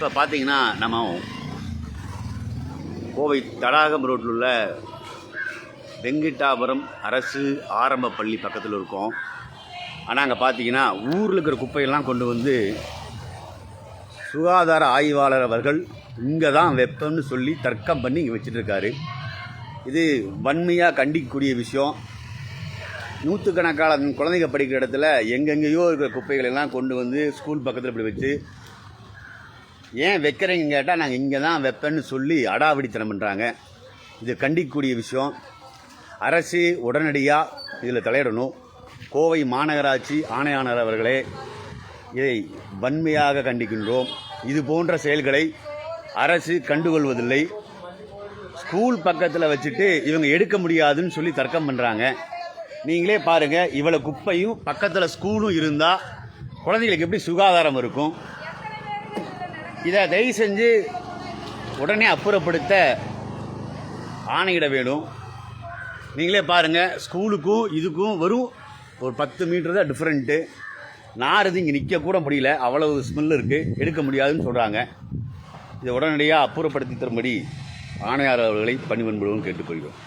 இப்போ பார்த்தீங்கன்னா நம்ம கோவை தடாகம் ரோட்டில் உள்ள வெங்கிட்டாபுரம் அரசு ஆரம்ப பள்ளி பக்கத்தில் இருக்கோம். ஆனால் அங்கே பார்த்தீங்கன்னா ஊரில் இருக்கிற குப்பையெல்லாம் கொண்டு வந்து சுகாதார ஆய்வாளர் அவர்கள் இங்கே தான் வெப்பம்னு சொல்லி தர்க்கம் பண்ணி இங்கே வச்சுட்ருக்காரு. இது வன்மையாக கண்டிக்கக்கூடிய விஷயம். நூற்றுக்கணக்கான குழந்தைங்க படிக்கிற இடத்துல எங்கெங்கேயோ இருக்கிற குப்பைகள் எல்லாம் கொண்டு வந்து ஸ்கூல் பக்கத்தில் இப்படி வச்சு ஏன் வைக்கிறீங்க கேட்டால் நாங்கள் இங்கே தான் வைப்பேன்னு சொல்லி அடாவடித்தனம் பண்ணுறாங்க. இது கண்டிக்கக்கூடிய விஷயம். அரசு உடனடியாக இதில் தலையிடணும். கோவை மாநகராட்சி ஆணையாளர் அவர்களே, இதை வன்மையாக கண்டிக்கின்றோம். இது போன்ற செயல்களை அரசு கண்டுகொள்வதில்லை. ஸ்கூல் பக்கத்தில் வச்சுட்டு இவங்க எடுக்க முடியாதுன்னு சொல்லி தர்க்கம் பண்ணுறாங்க. நீங்களே பாருங்கள், இவ்வளோ குப்பையும் பக்கத்தில் ஸ்கூலும் இருந்தால் குழந்தைகளுக்கு எப்படி சுகாதாரம் இருக்கும்? இதை தயவு செஞ்சு உடனே அப்புறப்படுத்த ஆணையிட வேணும். நீங்களே பாருங்கள், ஸ்கூலுக்கும் இதுக்கும் வரும் ஒரு 10 மீட்டர் தான் டிஃப்ரெண்ட்டு. நாரது இங்கே நிற்கக்கூட முடியல, அவ்வளவு ஸ்மெல் இருக்குது, எடுக்க முடியாதுன்னு சொல்கிறாங்க. இதை உடனடியாக அப்புறப்படுத்தி தரும்படி ஆணையாளர் அவர்களை பணிவன்புடன் கேட்டுக்கொள்கிறோம்.